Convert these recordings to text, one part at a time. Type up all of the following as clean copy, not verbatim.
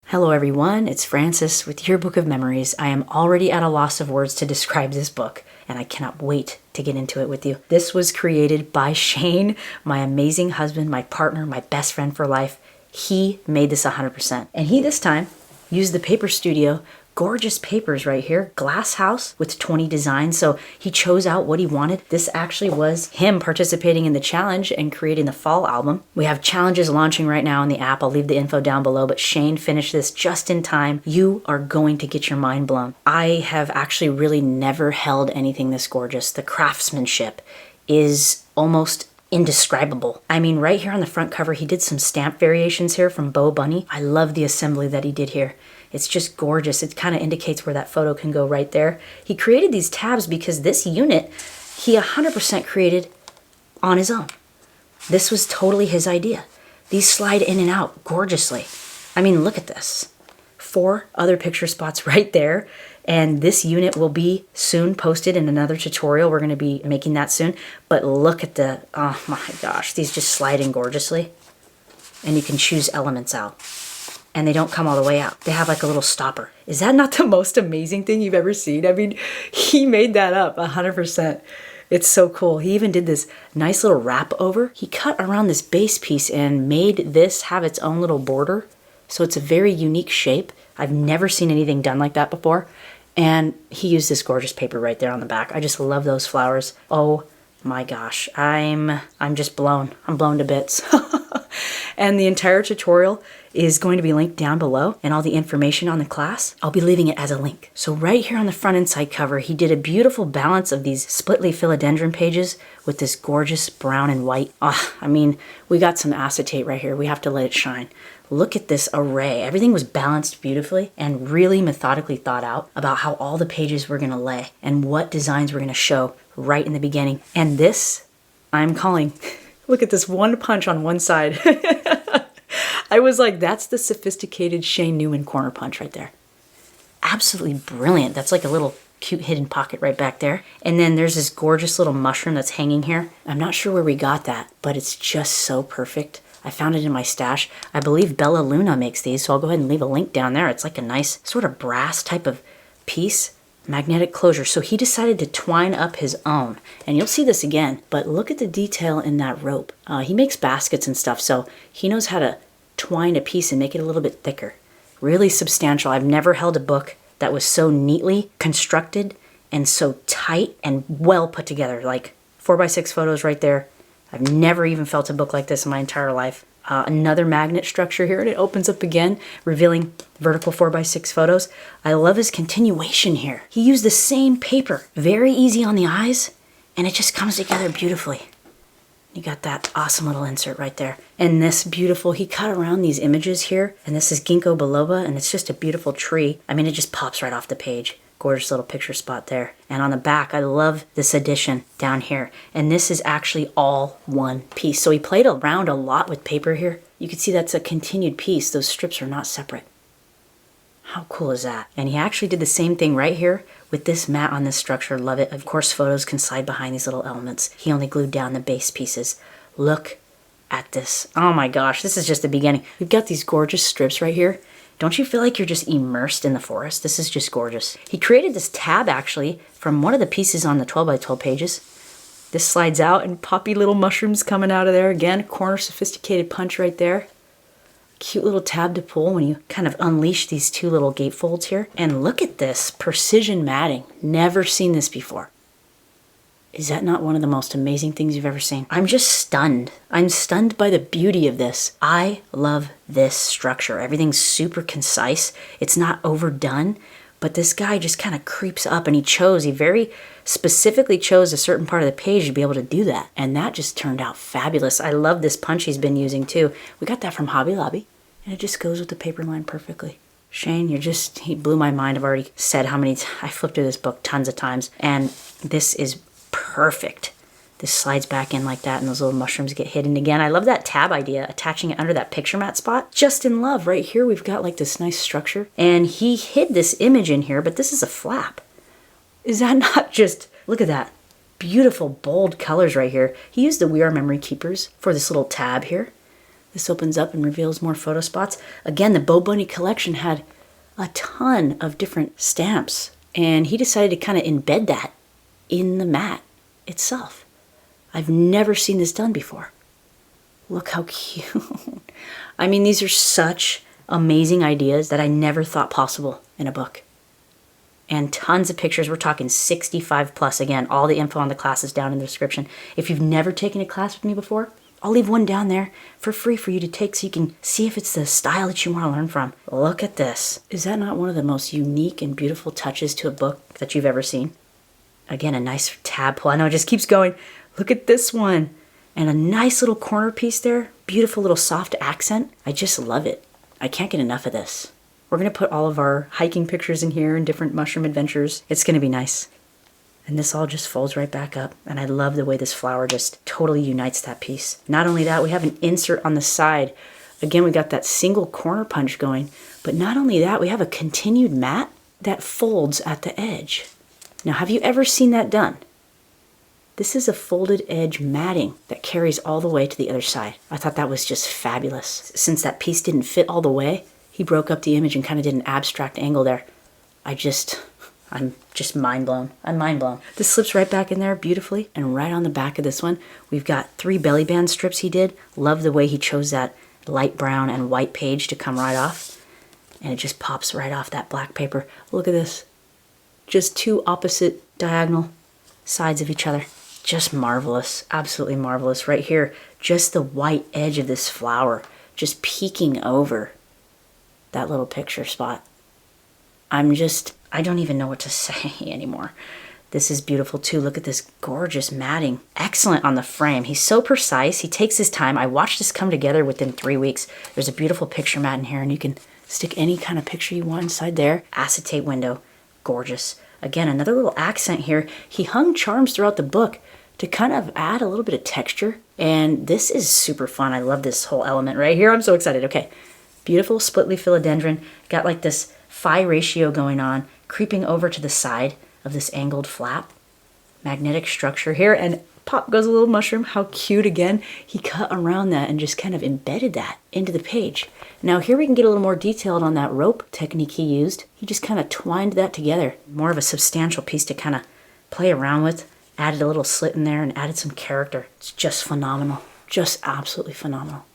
Hello everyone, it's Francis with Your Book of Memories. I am already at a loss of words to describe this book, and I cannot wait to get into it with you. This was created by Shane, my amazing husband, my partner, my best friend for life. He made this 100%. And he this time used the Paper Studio gorgeous papers right here, Glasshouse with 20 designs. So he chose out what he wanted. This actually was him participating in the challenge and creating the fall album. We have challenges launching right now in the app. I'll leave the info down below, but Shane finished this just in time. You are going to get your mind blown. I have actually really never held anything this gorgeous. The craftsmanship is almost indescribable. I mean, right here on the front cover, he did some stamp variations here from Bo Bunny. I love the assembly that he did here. It's just gorgeous. It kind of indicates where that photo can go right there. He created these tabs because this unit, he 100% created on his own. This was totally his idea. These slide in and out gorgeously. I mean, look at this. 4 other picture spots right there. And this unit will be soon posted in another tutorial. We're going to be making that soon. But look at the, oh my gosh, these just slide in gorgeously. And you can choose elements out. And they don't come all the way out. They have like a little stopper. Is that not the most amazing thing you've ever seen? I mean, he made that up 100%. It's so cool. He even did this nice little wrap over. He cut around this base piece and made this have its own little border. So it's a very unique shape. I've never seen anything done like that before. And he used this gorgeous paper right there on the back. I just love those flowers. Oh my gosh, I'm just blown. I'm blown to bits. And the entire tutorial is going to be linked down below, and all the information on the class, I'll be leaving it as a link. So right here on the front and side cover, he did a beautiful balance of these split leaf philodendron pages with this gorgeous brown and white. I mean, we got some acetate right here. We have to let it shine. Look at this array. Everything was balanced beautifully and really methodically thought out about how all the pages were going to lay and what designs were going to show right in the beginning. And this, I'm calling. Look at this one punch on one side. I was like, that's the sophisticated Shane Newman corner punch right there. Absolutely brilliant. That's like a little cute hidden pocket right back there. And then there's this gorgeous little mushroom that's hanging here. I'm not sure where we got that, but it's just so perfect. I found it in my stash. I believe Bella Luna makes these, so I'll go ahead and leave a link down there. It's like a nice sort of brass type of piece. Magnetic closure. So he decided to twine up his own. And you'll see this again, but look at the detail in that rope. He makes baskets and stuff, so he knows how to twine a piece and make it a little bit thicker. Really substantial. I've never held a book that was so neatly constructed and so tight and well put together. Like 4x6 photos right there. I've never even felt a book like this in my entire life. Another magnet structure here, and it opens up again, revealing vertical 4x6 photos. I love his continuation here. He used the same paper, very easy on the eyes, and it just comes together beautifully. You got that awesome little insert right there. And this beautiful, he cut around these images here, and this is ginkgo biloba, and it's just a beautiful tree. I mean, it just pops right off the page. Gorgeous little picture spot there. And on the back, I love this addition down here. And this is actually all one piece. So he played around a lot with paper here. You can see that's a continued piece. Those strips are not separate. How cool is that? And he actually did the same thing right here with this mat on this structure. Love it. Of course, photos can slide behind these little elements. He only glued down the base pieces. Look at this. Oh my gosh, this is just the beginning. We've got these gorgeous strips right here. Don't you feel like you're just immersed in the forest? This is just gorgeous. He created this tab actually from one of the pieces on the 12x12 pages. This slides out and poppy little mushrooms coming out of there. Again, corner sophisticated punch right there. Cute little tab to pull when you kind of unleash these 2 little gatefolds here. And look at this precision matting. Never seen this before. Is that not one of the most amazing things you've ever seen? I'm just stunned. I'm stunned by the beauty of this. I love this structure. Everything's super concise. It's not overdone, but this guy just kind of creeps up, and he very specifically chose a certain part of the page to be able to do that. And that just turned out fabulous. I love this punch he's been using too. We got that from Hobby Lobby, and it just goes with the paper line perfectly. Shane, he blew my mind. I've already said I flipped through this book tons of times, and this is perfect. This slides back in like that, and those little mushrooms get hidden again. I love that tab idea, attaching it under that picture mat spot. Just in love. Right here, we've got like this nice structure, and he hid this image in here, but this is a flap. Is that not just, look at that. Beautiful, bold colors right here. He used the We Are Memory Keepers for this little tab here. This opens up and reveals more photo spots. Again, the Bo Bunny collection had a ton of different stamps, and he decided to kind of embed that in the mat itself. I've never seen this done before. Look how cute. I mean, these are such amazing ideas that I never thought possible in a book. And tons of pictures. We're talking 65 plus. Again, all the info on the class is down in the description. If you've never taken a class with me before, I'll leave one down there for free for you to take so you can see if it's the style that you want to learn from. Look at this. Is that not one of the most unique and beautiful touches to a book that you've ever seen? Again, a nice tab pull. I know it just keeps going. Look at this one. And a nice little corner piece there. Beautiful little soft accent. I just love it. I can't get enough of this. We're going to put all of our hiking pictures in here and different mushroom adventures. It's going to be nice. And this all just folds right back up. And I love the way this flower just totally unites that piece. Not only that, we have an insert on the side. Again, we got that single corner punch going. But not only that, we have a continued mat that folds at the edge. Now, have you ever seen that done? This is a folded edge matting that carries all the way to the other side. I thought that was just fabulous. Since that piece didn't fit all the way, he broke up the image and kind of did an abstract angle there. I'm just mind blown. I'm mind blown. This slips right back in there beautifully. And right on the back of this one, we've got 3 belly band strips he did. Love the way he chose that light brown and white page to come right off. And it just pops right off that black paper. Look at this. Just 2 opposite diagonal sides of each other. Just marvelous. Absolutely marvelous. Right here, just the white edge of this flower just peeking over that little picture spot. I don't even know what to say anymore. This is beautiful too. Look at this gorgeous matting. Excellent on the frame. He's so precise. He takes his time. I watched this come together within 3 weeks. There's a beautiful picture mat in here, and you can stick any kind of picture you want inside there. Acetate window. Gorgeous. Again, another little accent here. He hung charms throughout the book to kind of add a little bit of texture. And this is super fun. I love this whole element right here. I'm so excited. Okay. Beautiful split leaf philodendron. Got like this phi ratio going on, creeping over to the side of this angled flap. Magnetic structure here, and pop goes a little mushroom. How cute again. He cut around that and just kind of embedded that into the page. Now here we can get a little more detailed on that rope technique he used. He just kind of twined that together. More of a substantial piece to kind of play around with. Added a little slit in there and added some character. It's just phenomenal. Just absolutely phenomenal.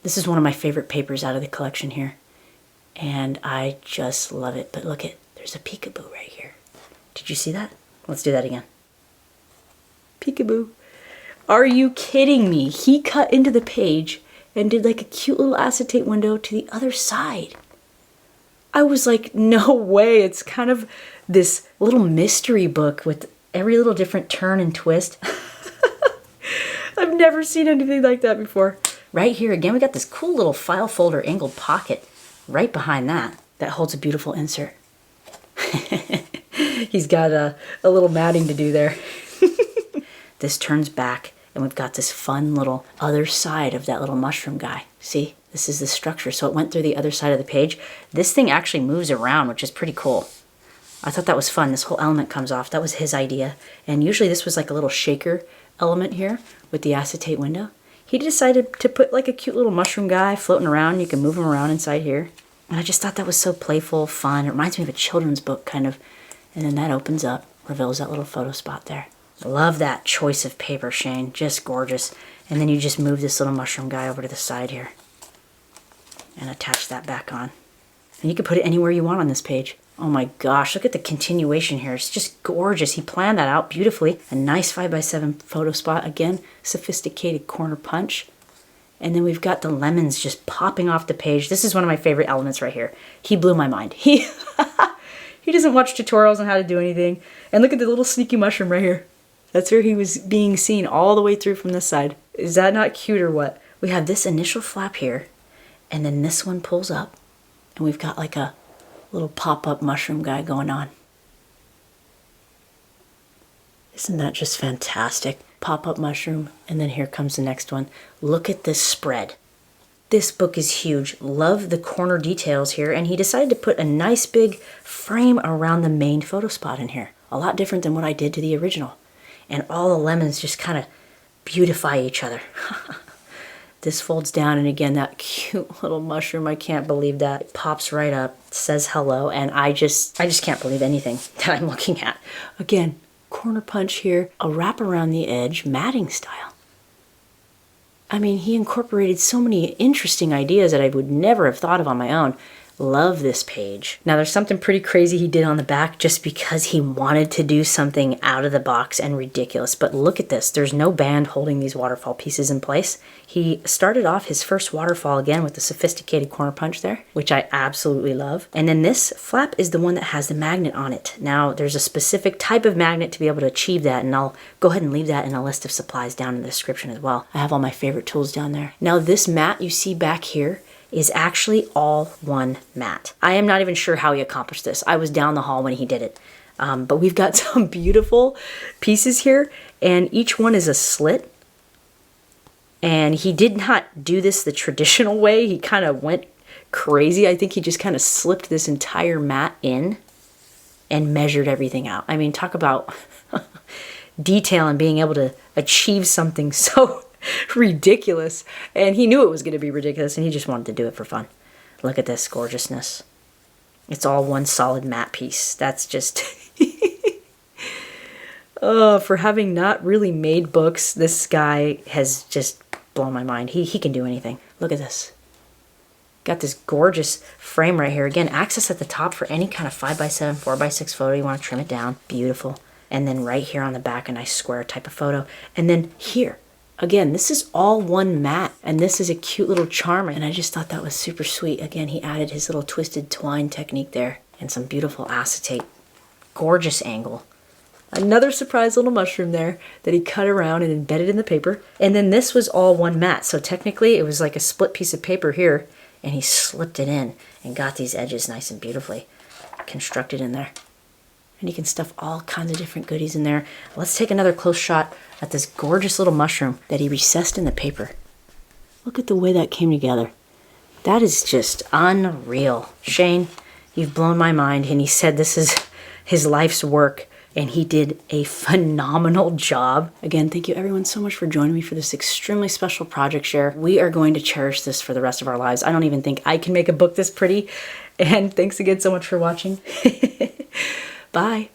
This is one of my favorite papers out of the collection here. And I just love it. But look it, there's a peekaboo right here. Did you see that? Let's do that again. Peekaboo. Are you kidding me? He cut into the page and did like a cute little acetate window to the other side. I was like, no way. It's kind of this little mystery book with every little different turn and twist. I've never seen anything like that before. Right here, again, we got this cool little file folder angled pocket right behind that holds a beautiful insert. He's got a little matting to do there. This turns back, and we've got this fun little other side of that little mushroom guy. See, this is the structure. So it went through the other side of the page. This thing actually moves around, which is pretty cool. I thought that was fun. This whole element comes off. That was his idea. And usually this was like a little shaker element here with the acetate window. He decided to put like a cute little mushroom guy floating around. You can move him around inside here. And I just thought that was so playful, fun. It reminds me of a children's book kind of. And then that opens up, reveals that little photo spot there. Love that choice of paper, Shane. Just gorgeous. And then you just move this little mushroom guy over to the side here. And attach that back on. And you can put it anywhere you want on this page. Oh my gosh, look at the continuation here. It's just gorgeous. He planned that out beautifully. A nice 5x7 photo spot. Again, sophisticated corner punch. And then we've got the lemons just popping off the page. This is one of my favorite elements right here. He blew my mind. He doesn't watch tutorials on how to do anything. And look at the little sneaky mushroom right here. That's where he was being seen all the way through from this side. Is that not cute or what? We have this initial flap here. And then this one pulls up. And we've got like a little pop-up mushroom guy going on. Isn't that just fantastic? Pop-up mushroom, and then here comes the next one. Look at this spread. This book is huge. Love the corner details here, and he decided to put a nice big frame around the main photo spot in here. A lot different than what I did to the original. And all the lemons just kind of beautify each other. This folds down, and again, that cute little mushroom, I can't believe that. It pops right up, says hello, and I just can't believe anything that I'm looking at. Again, corner punch here, a wrap around the edge, matting style. I mean, he incorporated so many interesting ideas that I would never have thought of on my own. Love this page. Now there's something pretty crazy he did on the back just because he wanted to do something out of the box and ridiculous. But look at this. There's no band holding these waterfall pieces in place. He started off his first waterfall again with the sophisticated corner punch there, which I absolutely love. And then this flap is the one that has the magnet on it. Now there's a specific type of magnet to be able to achieve that, and I'll go ahead and leave that in a list of supplies down in the description as well. I have all my favorite tools down there. Now this mat you see back here is actually all one mat. I am not even sure how he accomplished this. I was down the hall when he did it. But we've got some beautiful pieces here, and each one is a slit. And he did not do this the traditional way. He kind of went crazy. I think he just kind of slipped this entire mat in and measured everything out. I mean, talk about detail and being able to achieve something so ridiculous. And he knew it was going to be ridiculous, and he just wanted to do it for fun. Look at this gorgeousness. It's all one solid matte piece. That's just oh, for having not really made books, this guy has just blown my mind. He can do anything. Look at this. Got this gorgeous frame right here. Again, access at the top for any kind of 5x7, 4x6 photo. You want to trim it down. Beautiful. And then right here on the back, a nice square type of photo. And then here, again, this is all one mat, and this is a cute little charm, and I just thought that was super sweet. Again, he added his little twisted twine technique there, and some beautiful acetate. Gorgeous angle. Another surprise little mushroom there that he cut around and embedded in the paper. And then this was all one mat, so technically it was like a split piece of paper here, and he slipped it in and got these edges nice and beautifully constructed in there. And you can stuff all kinds of different goodies in there. Let's take another close shot at this gorgeous little mushroom that he recessed in the paper. Look at the way that came together. That is just unreal. Shane, you've blown my mind. And he said this is his life's work, and he did a phenomenal job. Again, thank you everyone so much for joining me for this extremely special project share. We are going to cherish this for the rest of our lives. I don't even think I can make a book this pretty. And thanks again so much for watching. Bye.